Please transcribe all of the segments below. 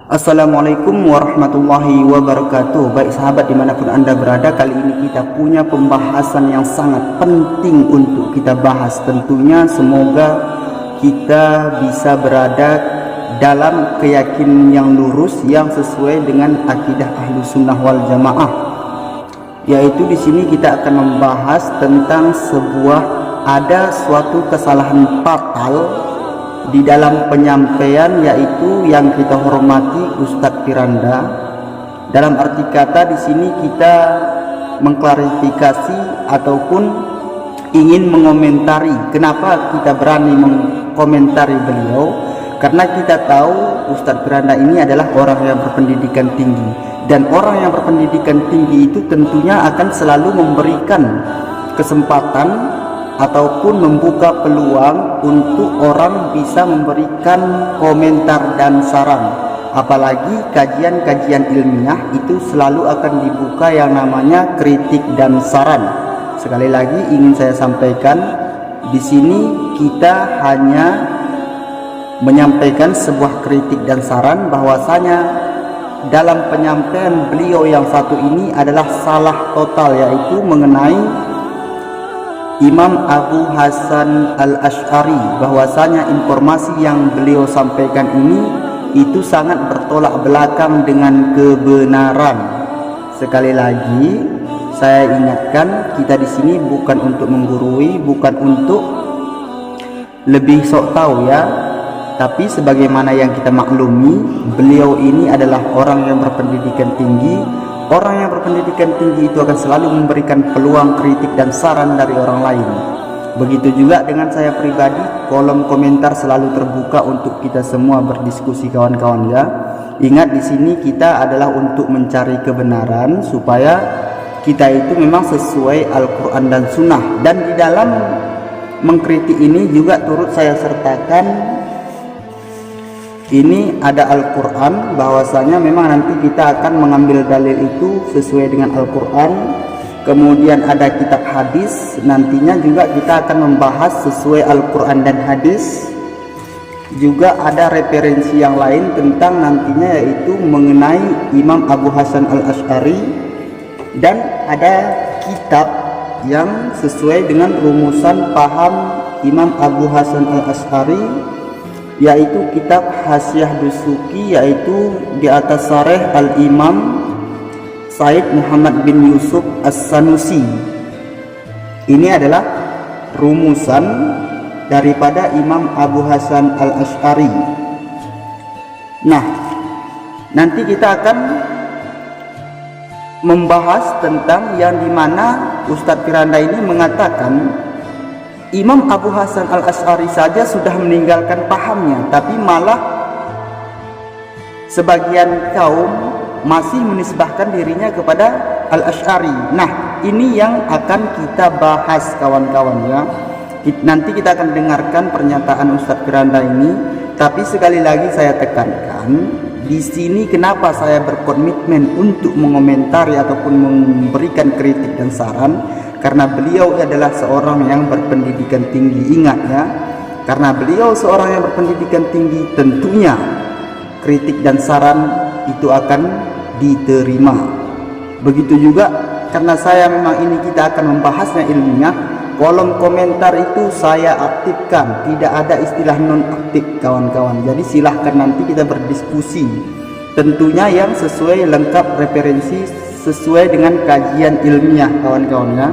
Assalamualaikum warahmatullahi wabarakatuh. Baik sahabat dimanapun anda berada, kali ini kita punya pembahasan yang sangat penting untuk kita bahas. Tentunya semoga kita bisa berada dalam keyakinan yang lurus yang sesuai dengan akidah Ahlussunnah wal Jamaah. Yaitu di sini kita akan membahas tentang ada suatu kesalahan fatal di dalam penyampaian, yaitu yang kita hormati Ustadz Piranda. Dalam arti kata di sini kita mengklarifikasi ataupun ingin mengomentari. Kenapa kita berani mengkomentari beliau? Karena kita tahu Ustadz Piranda ini adalah orang yang berpendidikan tinggi, dan orang yang berpendidikan tinggi itu tentunya akan selalu memberikan kesempatan ataupun membuka peluang untuk orang bisa memberikan komentar dan saran. Apalagi kajian-kajian ilmiah itu selalu akan dibuka yang namanya kritik dan saran. Sekali lagi ingin saya sampaikan, di sini kita hanya menyampaikan sebuah kritik dan saran bahwasanya dalam penyampaian beliau yang satu ini adalah salah total, yaitu mengenai Imam Abu Hasan Al-Asy'ari, bahwasanya informasi yang beliau sampaikan ini itu sangat bertolak belakang dengan kebenaran. Sekali lagi saya ingatkan, kita di sini bukan untuk menggurui, bukan untuk lebih sok tahu ya, tapi sebagaimana yang kita maklumi, beliau ini adalah orang yang berpendidikan tinggi. Orang yang berpendidikan tinggi itu akan selalu memberikan peluang kritik dan saran dari orang lain. Begitu juga dengan saya pribadi, kolom komentar selalu terbuka untuk kita semua berdiskusi kawan-kawan ya. Ingat, di sini kita adalah untuk mencari kebenaran supaya kita itu memang sesuai Al-Quran dan Sunnah. Dan di dalam mengkritik ini juga turut saya sertakan, ini ada Al-Quran, bahwasanya memang nanti kita akan mengambil dalil itu sesuai dengan Al-Quran. Kemudian ada kitab hadis, nantinya juga kita akan membahas sesuai Al-Quran dan hadis. Juga ada referensi yang lain tentang nantinya, yaitu mengenai Imam Abu Hasan Al-Asy'ari. Dan ada kitab yang sesuai dengan rumusan paham Imam Abu Hasan Al-Asy'ari, yaitu kitab Hasyiah Dusuki, yaitu di atas Syarih Al-Imam Said Muhammad bin Yusuf As-Sanusi. Ini adalah rumusan daripada Imam Abu Hasan Al-Asy'ari. Nah, nanti kita akan membahas tentang yang dimana Ustadz Piranda ini mengatakan Imam Abu Hasan Al-Asy'ari saja sudah meninggalkan pahamnya, tapi malah sebagian kaum masih menisbahkan dirinya kepada Al-Asy'ari. Nah, ini yang akan kita bahas kawan-kawan ya. Nanti kita akan dengarkan pernyataan Ustadz Piranda ini, tapi sekali lagi saya tekankan, di sini kenapa saya berkomitmen untuk mengomentari ataupun memberikan kritik dan saran, karena beliau adalah seorang yang berpendidikan tinggi. Ingat ya, karena beliau seorang yang berpendidikan tinggi, tentunya kritik dan saran itu akan diterima. Begitu juga karena saya memang ini kita akan membahasnya ilmiah, kolom komentar itu saya aktifkan, tidak ada istilah non aktif kawan-kawan. Jadi silahkan nanti kita berdiskusi, tentunya yang sesuai lengkap referensi sesuai dengan kajian ilmiah kawan-kawan ya.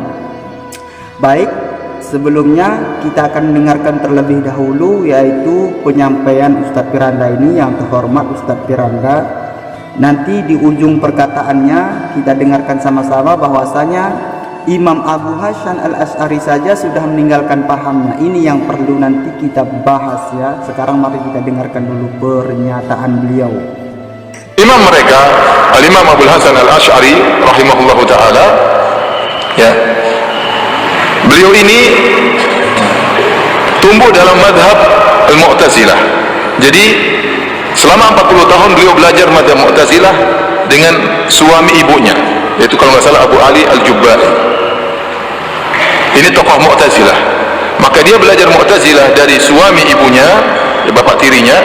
Baik, sebelumnya kita akan mendengarkan terlebih dahulu, yaitu penyampaian Ustadz Piranda ini yang terhormat Ustadz Piranda. Nanti di ujung perkataannya kita dengarkan sama-sama bahwasanya Imam Abu Hasan Al-Asy'ari saja sudah meninggalkan pahamnya. Ini yang perlu nanti kita bahas ya. Sekarang mari kita dengarkan dulu pernyataan beliau. Imam mereka Al-Imam Abu Hasan Al-Asy'ari rahimahullahu ta'ala ya, beliau ini tumbuh dalam madhab Al-Mu'tazilah. Jadi selama 40 tahun beliau belajar madhab Mu'tazilah dengan suami ibunya, yaitu kalau nggak salah Abu Ali Al-Jubbai. Ini tokoh Mu'tazilah. Maka dia belajar Mu'tazilah dari suami ibunya, bapak tirinya,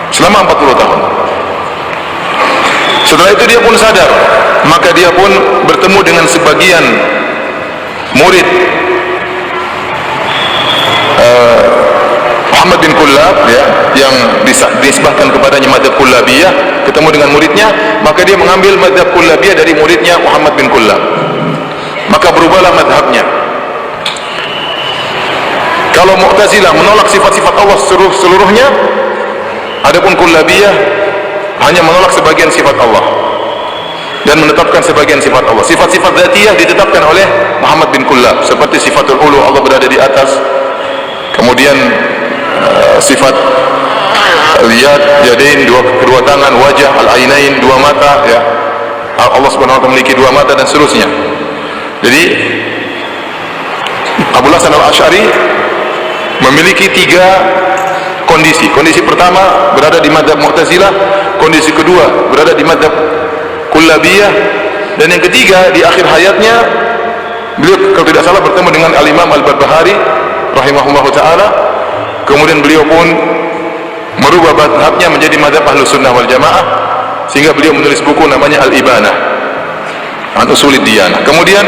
selama 40 tahun. Setelah itu dia pun sadar, maka dia pun bertemu dengan sebagian murid Muhammad bin Kullab, ya, yang disebahkan kepadanya madhab Kullabiyah, ketemu dengan muridnya, maka dia mengambil madhab Kullabiyah dari muridnya Muhammad bin Kullab, maka berubahlah madhabnya. Kalau Mu'tazilah menolak sifat-sifat Allah seluruhnya, adapun Kullabiyah hanya menolak sebagian sifat Allah dan menetapkan sebagian sifat Allah. Sifat-sifat dzatiyah ditetapkan oleh Muhammad bin Kullab, seperti sifatul ulu, Allah berada di atas. Kemudian sifat al-yad, yadain, kedua tangan, wajah, al-ainain, dua mata, ya, Allah Subhanahu wa taala memiliki dua mata dan seterusnya. Jadi Abu Hasan al-Asy'ari memiliki tiga kondisi. Kondisi pertama berada di madhab Mu'tazilah, kondisi kedua berada di madhab Kullabiyah, dan yang ketiga di akhir hayatnya beliau kalau tidak salah bertemu dengan Al-Imam Al-Barbahari rahimahullahu ta'ala. Kemudian beliau pun merubah madhabnya menjadi madhab Ahlus Sunnah wal Jamaah, sehingga beliau menulis buku namanya Al-Ibanah an Usulid Diyanah. Kemudian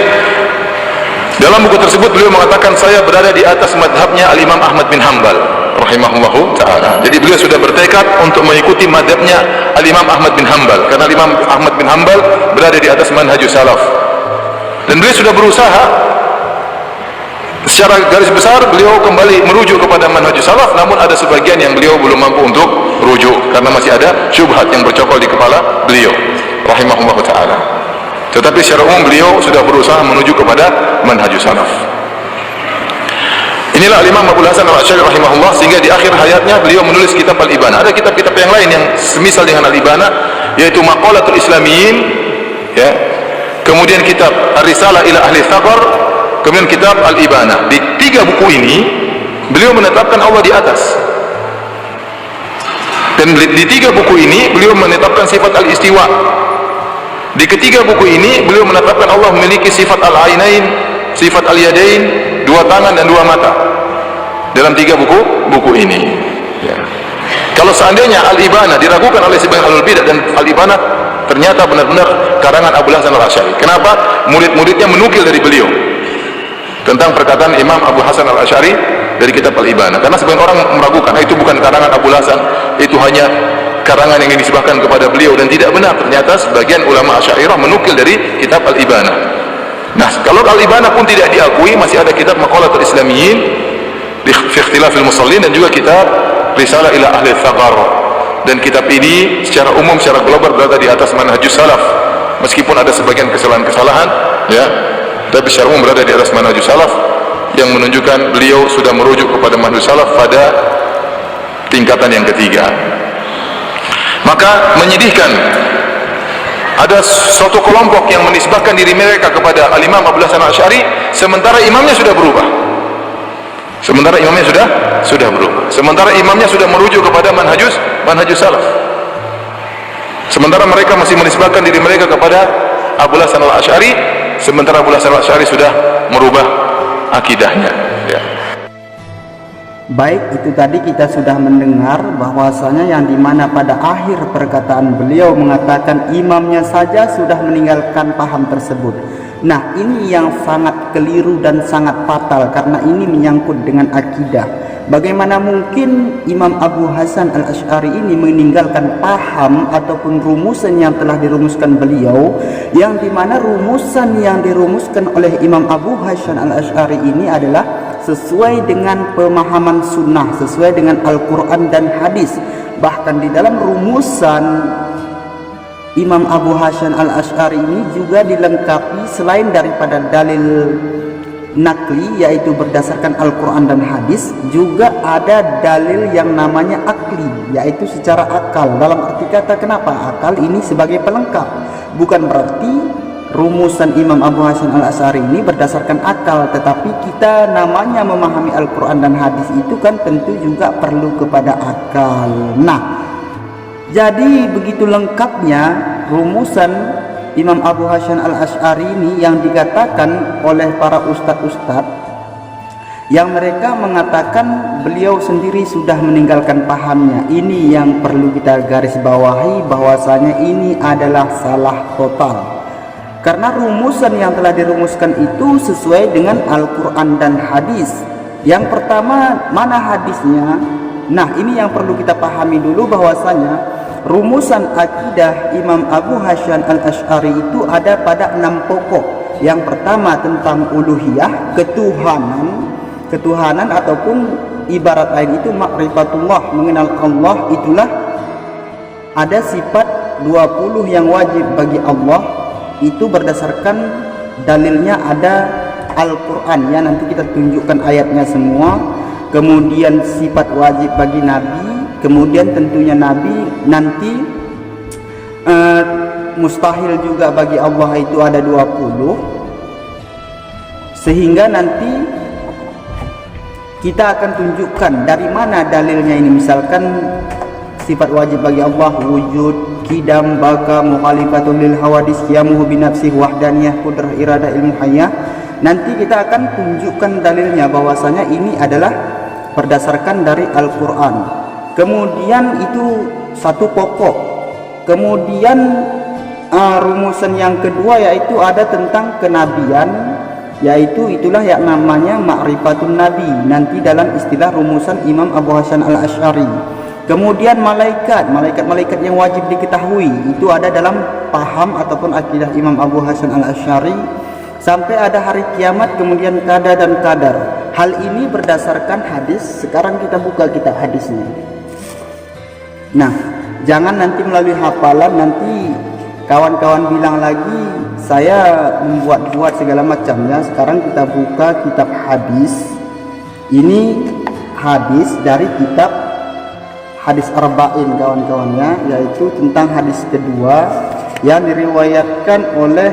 dalam buku tersebut beliau mengatakan, saya berada di atas madhabnya Al-Imam Ahmad bin Hanbal rahimahullahu ta'ala. Jadi beliau sudah bertekad untuk mengikuti madhabnya Al-Imam Ahmad bin Hanbal, karena Al-Imam Ahmad bin Hanbal berada di atas manhajus salaf, dan beliau sudah berusaha. Secara garis besar beliau kembali merujuk kepada manhajus salaf, namun ada sebagian yang beliau belum mampu untuk rujuk karena masih ada syubhat yang bercokol di kepala beliau rahimahullahu ta'ala. Tetapi secara umum beliau sudah berusaha menuju kepada manhajus salaf. Inilah Imam Abu Hasan al-Asy'ari rahimahullah, sehingga di akhir hayatnya beliau menulis kitab Al-Ibanah. Ada kitab-kitab yang lain yang semisal dengan Al-Ibanah, yaitu Maqalatul Islamiyyin, ya. Kemudian kitab Ar-Risalah ila Ahli Thaqar, kemudian kitab Al-Ibanah. Di tiga buku ini beliau menetapkan Allah di atas, dan di tiga buku ini beliau menetapkan sifat Al-Istiwa. Di ketiga buku ini beliau menetapkan Allah memiliki sifat Al-Ainain, sifat Al-Yadain, dua tangan dan dua mata. Dalam tiga buku ini, ya. Kalau seandainya Al-Ibanah diragukan oleh sebagian Ahlul Bidah, dan Al-Ibanah ternyata benar-benar karangan Abu Hasan al-Asy'ari. Kenapa? Murid-muridnya menukil dari beliau tentang perkataan Imam Abu Hasan al-Asy'ari dari kitab Al-Ibanah. Karena sebagian orang meragukan, itu bukan karangan Abu Hasan, itu hanya karangan yang disebahkan kepada beliau, dan tidak benar. Ternyata sebagian ulama Asy'ariyah menukil dari kitab Al-Ibanah. Nah, kalau Al-Ibanah pun tidak diakui, masih ada kitab Maqalatul Islamiyyin fi Ikhtilafil Musallin, dan juga kitab Risalah ila Ahli Thaqar. Dan kitab ini secara umum, secara global berada di atas manhajus salaf, meskipun ada sebagian kesalahan-kesalahan, ya, tapi secara umum berada di atas manhajus salaf, yang menunjukkan beliau sudah merujuk kepada manhajus salaf pada tingkatan yang ketiga. Maka menyedihkan, ada suatu kelompok yang menisbahkan diri mereka kepada Al-Imam Abu Hasan al-Asy'ari, sementara imamnya sudah berubah. Sementara imamnya sudah berubah. Sementara imamnya sudah merujuk kepada manhajus salaf. Sementara mereka masih menisbahkan diri mereka kepada Abu Hasan al-Asy'ari, sementara Abu Hasan al-Asy'ari sudah merubah akidahnya, ya. Baik, itu tadi kita sudah mendengar bahwasanya yang dimana pada akhir perkataan beliau mengatakan imamnya saja sudah meninggalkan paham tersebut. Nah, ini yang sangat keliru dan sangat fatal, karena ini menyangkut dengan akidah. Bagaimana mungkin Imam Abu Hasan al-Asy'ari ini meninggalkan paham ataupun rumusan yang telah dirumuskan beliau, yang dimana rumusan yang dirumuskan oleh Imam Abu Hasan al-Asy'ari ini adalah sesuai dengan pemahaman sunnah, sesuai dengan Al-Quran dan hadis. Bahkan di dalam rumusan Imam Abu Hasan al-Asy'ari ini juga dilengkapi selain daripada dalil nakli, yaitu berdasarkan Al-Quran dan hadis, juga ada dalil yang namanya akli, yaitu secara akal. Dalam arti kata, kenapa akal ini sebagai pelengkap? Bukan berarti rumusan Imam Abu Hasan al-Asy'ari ini berdasarkan akal, tetapi kita namanya memahami Al-Quran dan hadis itu kan tentu juga perlu kepada akal. Nah, jadi begitu lengkapnya rumusan Imam Abu Hasan al-Asy'ari ini yang dikatakan oleh para ustadz-ustadz yang mereka mengatakan beliau sendiri sudah meninggalkan pahamnya. Ini yang perlu kita garis bawahi, bahwasanya ini adalah salah total. Karena rumusan yang telah dirumuskan itu sesuai dengan Al-Quran dan hadis. Yang pertama, mana hadisnya? Nah, ini yang perlu kita pahami dulu, bahwasanya rumusan akidah Imam Abu Hasyam Al-Asy'ari itu ada pada 6 pokok. Yang pertama tentang uluhiyah, ketuhanan ataupun ibarat lain itu ma'rifatullah, mengenal Allah. Itulah ada sifat 20 yang wajib bagi Allah, itu berdasarkan dalilnya ada Al-Quran ya, nanti kita tunjukkan ayatnya semua. Kemudian sifat wajib bagi Nabi, kemudian tentunya Nabi nanti mustahil juga bagi Allah itu ada 20, sehingga nanti kita akan tunjukkan dari mana dalilnya ini. Misalkan sifat wajib bagi Allah wujud, qidam, baka, mukhalifatul lil hawadis, qiyamuhu binafsih, wahdaniyah, qudrah, iradah, ilmu hayyah. Nanti kita akan tunjukkan dalilnya, bahwasanya ini adalah berdasarkan dari Al-Quran. Kemudian itu satu pokok. Kemudian rumusan yang kedua yaitu ada tentang kenabian, yaitu itulah yang namanya ma'rifatun nabi, nanti dalam istilah rumusan Imam Abu Hasyam Al-Asy'ari. Kemudian malaikat yang wajib diketahui, itu ada dalam paham ataupun akidah Imam Abu Hasyam Al-Asy'ari. Sampai ada hari kiamat, kemudian qada dan qadar. Hal ini berdasarkan hadis. Sekarang kita buka kitab hadisnya. Nah, jangan nanti melalui hafalan, nanti kawan-kawan bilang lagi saya membuat-buat segala macamnya. Sekarang kita buka kitab hadis. Ini hadis dari kitab hadis arba'in kawan-kawannya, yaitu tentang hadis kedua yang diriwayatkan oleh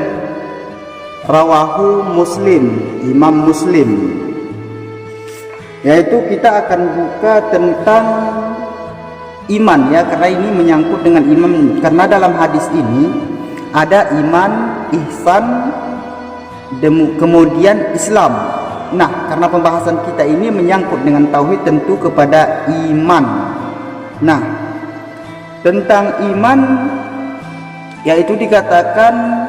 rawahu Muslim, Imam Muslim. Yaitu kita akan buka tentang iman ya, karena ini menyangkut dengan iman. Karena dalam hadis ini ada iman, ihsan, kemudian Islam. Nah, karena pembahasan kita ini menyangkut dengan tauhid, tentu kepada iman. Nah, tentang iman yaitu dikatakan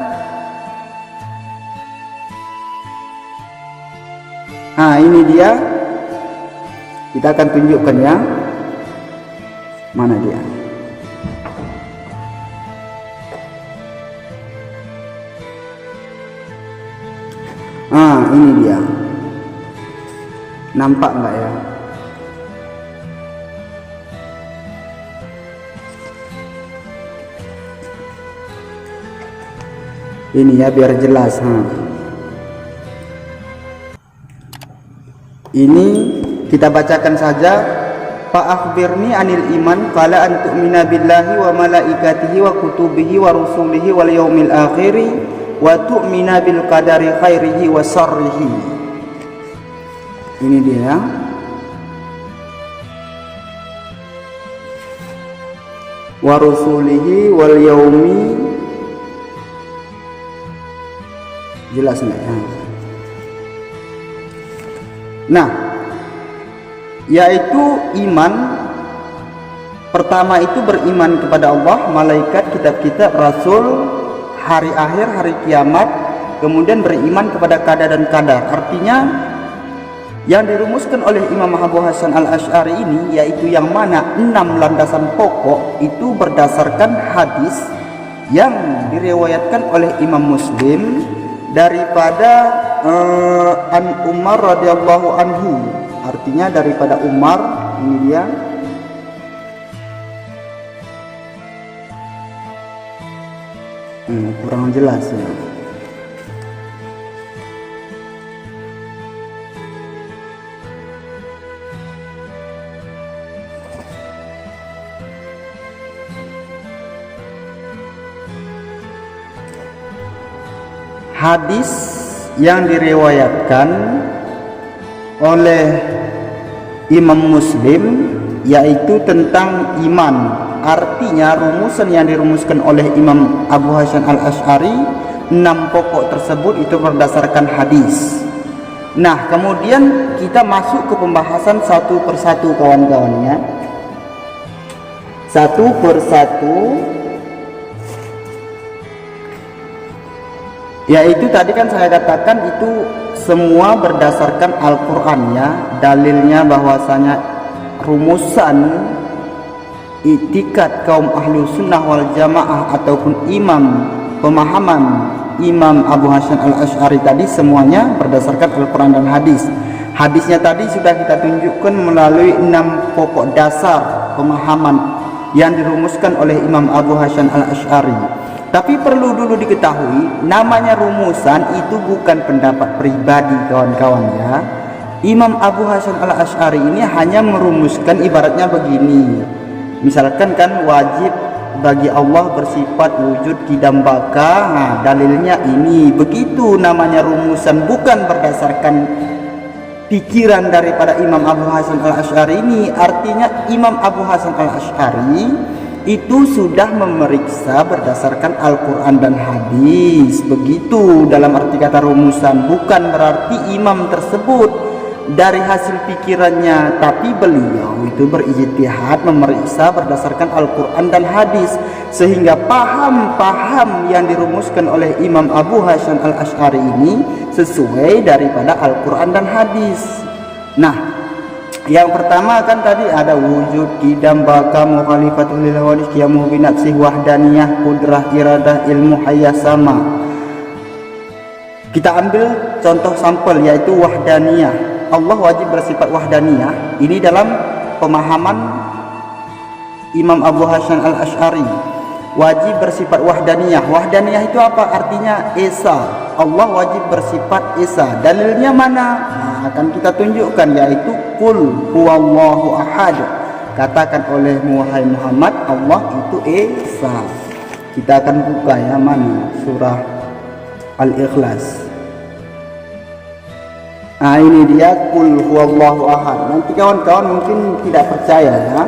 ini dia, kita akan tunjukkan ya, mana dia. Ini dia, nampak enggak ya? Ini ya, biar jelas. Ini kita bacakan saja. Fa akhbirni anil iman, qala an tu'mina billahi wa malaikatihi wa kutubihi wa rusulihi wal yaumil akhiri wa tu'mina bil qadari khairihi wa syarrihi. Ini dia. Wa rusulihi wal yaumi, jelas enggak ya? Nah, yaitu iman pertama itu beriman kepada Allah, malaikat, kitab-kitab, rasul, hari akhir, hari kiamat. Kemudian beriman kepada qada dan qadar. Artinya yang dirumuskan oleh Imam Abu Hasyam Al-Asy'ari ini, yaitu yang mana 6 landasan pokok itu berdasarkan hadis yang diriwayatkan oleh Imam Muslim daripada an Umar radhiyallahu anhu. Artinya daripada Umar. Ini dia. Kurang jelas ya. Hadis yang diriwayatkan oleh Imam Muslim yaitu tentang iman. Artinya rumusan yang dirumuskan oleh Imam Abu Hasyam Al-Asy'ari, 6 pokok tersebut itu berdasarkan hadis. Nah, kemudian kita masuk ke pembahasan satu persatu kawan-kawannya. Satu persatu, yaitu tadi kan saya katakan itu semua berdasarkan Al-Quran ya. Dalilnya bahwasanya rumusan i'tikad kaum ahlu sunnah wal jamaah ataupun pemahaman Imam Abu Hasan al-Asy'ari tadi semuanya berdasarkan Al-Quran dan hadis. Hadisnya tadi sudah kita tunjukkan melalui 6 pokok dasar pemahaman yang dirumuskan oleh Imam Abu Hasan al-Asy'ari. Tapi perlu dulu diketahui, namanya rumusan itu bukan pendapat pribadi kawan-kawan ya. Imam Abu Hasan al-Asy'ari ini hanya merumuskan, ibaratnya begini. Misalkan kan wajib bagi Allah bersifat wujud kidam baka, nah, dalilnya ini. Begitu namanya rumusan, bukan berdasarkan pikiran daripada Imam Abu Hasan al-Asy'ari ini. Artinya Imam Abu Hasan al-Asy'ari itu sudah memeriksa berdasarkan Al-Quran dan hadis. Begitu dalam arti kata rumusan. Bukan berarti imam tersebut dari hasil pikirannya, tapi beliau itu berijtihad memeriksa berdasarkan Al-Quran dan hadis, sehingga paham-paham yang dirumuskan oleh Imam Abu Hasan al-Asy'ari ini sesuai daripada Al-Quran dan hadis. Nah, yang pertama kan tadi ada wujud, kidam, baka, mukhalifatul lil hawadits, qiyamuhu bi nafsihi, wahdaniyah, qudrah, iradah, ilmu, hayah, sama. Kita ambil contoh sampel yaitu wahdaniyah. Allah wajib bersifat wahdaniyah. Ini dalam pemahaman Imam Abu Hasan al-Asy'ari. Wajib bersifat wahdaniyah. Wahdaniyah itu apa? Artinya esa. Allah wajib bersifat esa. Dalilnya mana? Nah, akan kita tunjukkan, yaitu qul huwallahu ahad. Katakan olehmu wahai Muhammad, Allah itu esa. Kita akan buka ya, mana surah Al-Ikhlas. Nah, ini dia qul huwallahu ahad. Nanti kawan-kawan mungkin tidak percaya ya.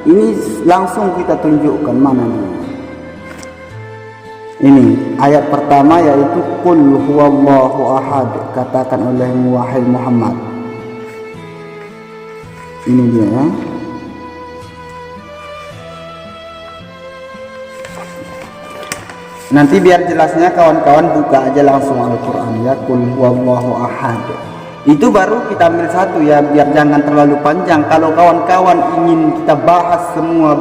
Ini langsung kita tunjukkan mana nih. Ini ayat pertama yaitu qul huwallahu ahad. Katakan olehmu wahai Muhammad. Ini dia ya. Nanti biar jelasnya kawan-kawan buka aja langsung Al-Quran ya. Qul huwallahu ahad. Itu baru kita ambil satu ya, biar jangan terlalu panjang. Kalau kawan-kawan ingin kita bahas semua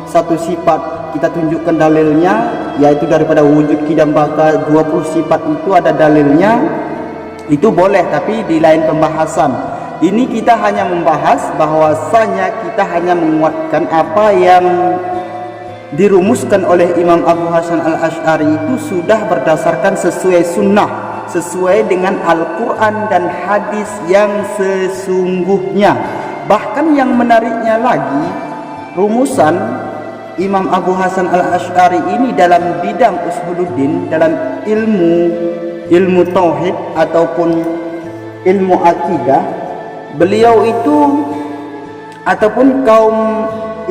satu sifat, kita tunjukkan dalilnya, yaitu daripada wujud, kidam, baka, 20 sifat itu ada dalilnya, itu boleh, tapi di lain pembahasan. Ini kita hanya membahas bahwasanya kita hanya menguatkan apa yang dirumuskan oleh Imam Abu Hasan al-Asy'ari itu sudah berdasarkan sesuai sunnah, sesuai dengan Al-Quran dan hadis yang sesungguhnya. Bahkan yang menariknya lagi, rumusan Imam Abu Hasan al-Asy'ari ini dalam bidang usuluddin, dalam ilmu tauhid ataupun ilmu akidah, beliau itu ataupun kaum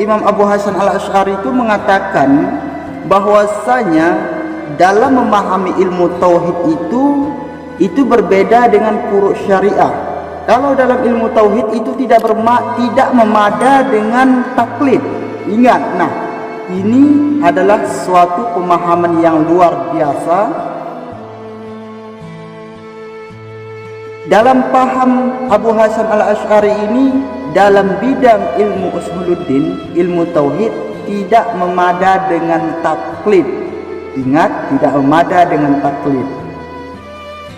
Imam Abu Hasan al-Asy'ari itu mengatakan bahwasanya dalam memahami ilmu tauhid itu berbeda dengan furu' syariah. Kalau dalam ilmu tauhid itu tidak memada dengan taklid. Ingat, nah ini adalah suatu pemahaman yang luar biasa. Dalam paham Abu Hasan al-Asy'ari ini, dalam bidang ilmu usuluddin, ilmu tauhid, tidak memada dengan taklid. Ingat, tidak memada dengan taklid.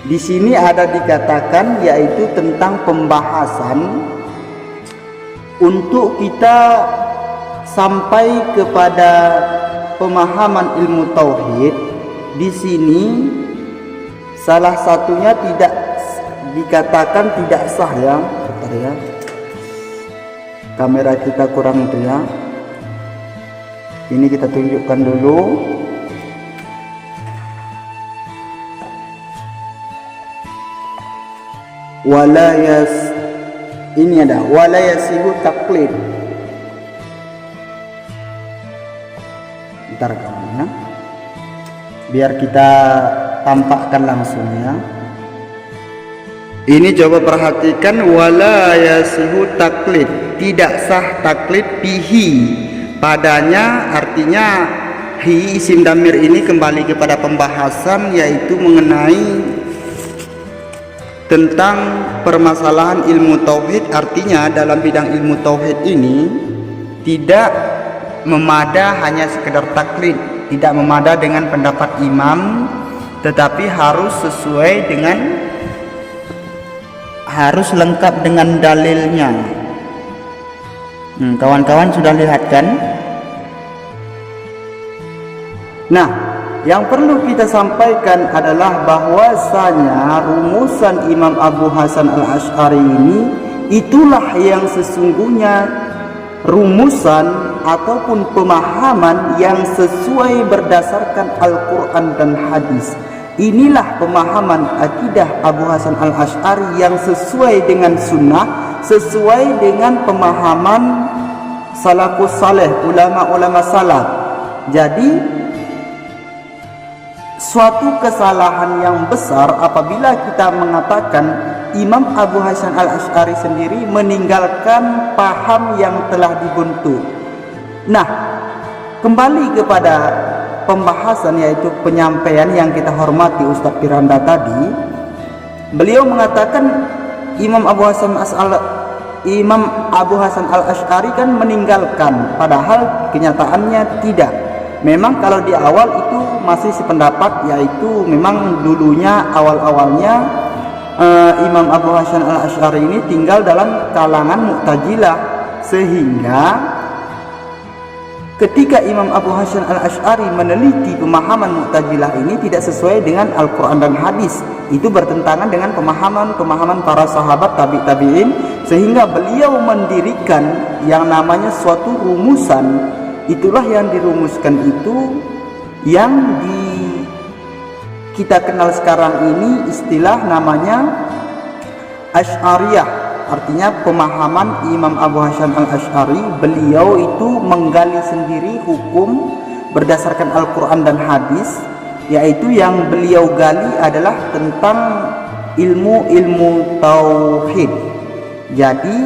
Di sini ada dikatakan yaitu tentang pembahasan untuk kita sampai kepada pemahaman ilmu tauhid. Di sini salah satunya tidak dikatakan tidak sah ya. Bentar ya. Kamera kita kurang itu ya. Ini kita tunjukkan dulu. Ini ada wala yasihu taklid. Bentar kawan ya, biar kita tampakkan langsung ya. Ini coba perhatikan, wala yasihu taklid, tidak sah taklid bihi padanya. Artinya hi isim damir ini kembali kepada pembahasan, yaitu mengenai tentang permasalahan ilmu tauhid. Artinya dalam bidang ilmu tauhid ini tidak memada hanya sekedar taklid, tidak memada dengan pendapat imam, tetapi harus sesuai dengan, harus lengkap dengan dalilnya. Kawan-kawan sudah lihat kan? Nah, yang perlu kita sampaikan adalah bahwasanya rumusan Imam Abu Hasan Al-Asy'ari ini itulah yang sesungguhnya rumusan ataupun pemahaman yang sesuai berdasarkan Al-Quran dan hadis. Inilah pemahaman akidah Abu Hasan Al-Asy'ari yang sesuai dengan sunnah, sesuai dengan pemahaman salafus saleh, ulama-ulama salaf. Jadi suatu kesalahan yang besar apabila kita mengatakan Imam Abu Hasan Al-Asy'ari sendiri meninggalkan paham yang telah dibentuk. Nah, kembali kepada pembahasan, yaitu penyampaian yang kita hormati Ustadz Piranda tadi. Beliau mengatakan Imam Abu Hasan Al-Asy'ari kan meninggalkan, padahal kenyataannya tidak. Memang kalau di awal itu masih sependapat, yaitu memang dulunya awal-awalnya Imam Abu Hasan Al-Asy'ari ini tinggal dalam kalangan Mu'tazilah, sehingga ketika Imam Abu Hasan Al-Asy'ari meneliti pemahaman Mu'tazilah ini tidak sesuai dengan Al-Quran dan hadis, itu bertentangan dengan pemahaman para sahabat tabi'in, sehingga beliau mendirikan yang namanya suatu rumusan. Itulah yang dirumuskan itu yang kita kenal sekarang ini, istilah namanya Asy'ariyah. Artinya pemahaman Imam Abu Hasan Al-Asy'ari, beliau itu menggali sendiri hukum berdasarkan Al-Quran dan hadis, yaitu yang beliau gali adalah tentang ilmu tauhid. Jadi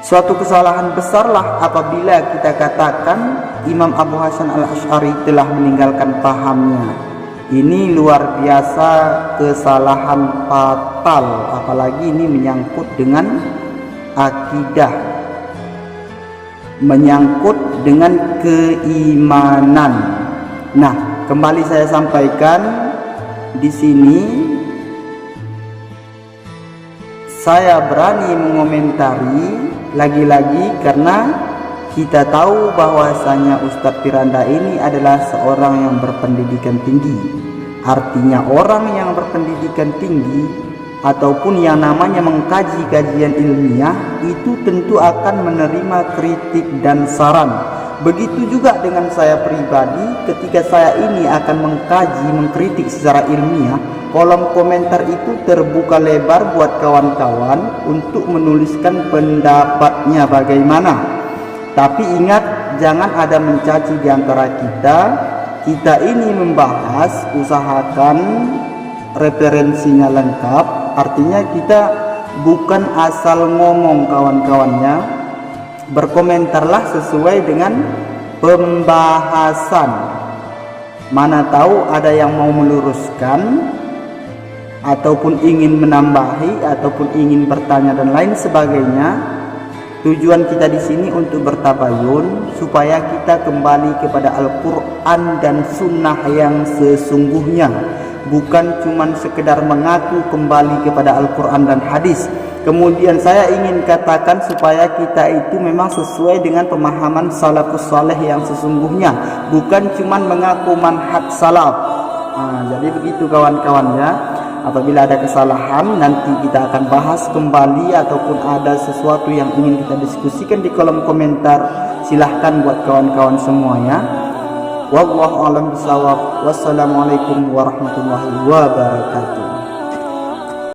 suatu kesalahan besarlah apabila kita katakan Imam Abu Hasan Al-Asy'ari telah meninggalkan pahamnya. Ini luar biasa kesalahan fatal, apalagi ini menyangkut dengan akidah, menyangkut dengan keimanan. Nah, kembali saya sampaikan di sini, saya berani mengomentari lagi-lagi karena kita tahu bahwasanya Ustadz Piranda ini adalah seorang yang berpendidikan tinggi. Artinya orang yang berpendidikan tinggi ataupun yang namanya mengkaji kajian ilmiah itu tentu akan menerima kritik dan saran. Begitu juga dengan saya pribadi, ketika saya ini akan mengkaji, mengkritik secara ilmiah, kolom komentar itu terbuka lebar buat kawan-kawan untuk menuliskan pendapatnya bagaimana. Tapi ingat, jangan ada mencaci di antara kita. Kita ini membahas, usahakan referensinya lengkap. Artinya kita bukan asal ngomong kawan-kawannya. Berkomentarlah sesuai dengan pembahasan. Mana tahu ada yang mau meluruskan, ataupun ingin menambahi, ataupun ingin bertanya dan lain sebagainya. Tujuan kita di sini untuk bertabayun supaya kita kembali kepada Al-Quran dan Sunnah yang sesungguhnya, bukan cuman sekedar mengaku kembali kepada Al-Quran dan hadis. Kemudian saya ingin katakan supaya kita itu memang sesuai dengan pemahaman salafus saleh yang sesungguhnya, bukan cuman mengaku manhaj salaf. Jadi begitu kawan-kawan ya. Apabila ada kesalahan, nanti kita akan bahas kembali, ataupun ada sesuatu yang ingin kita diskusikan di kolom komentar, silahkan buat kawan-kawan semua ya. Wallahu a'lam bishawab. Wassalamualaikum warahmatullahi wabarakatuh.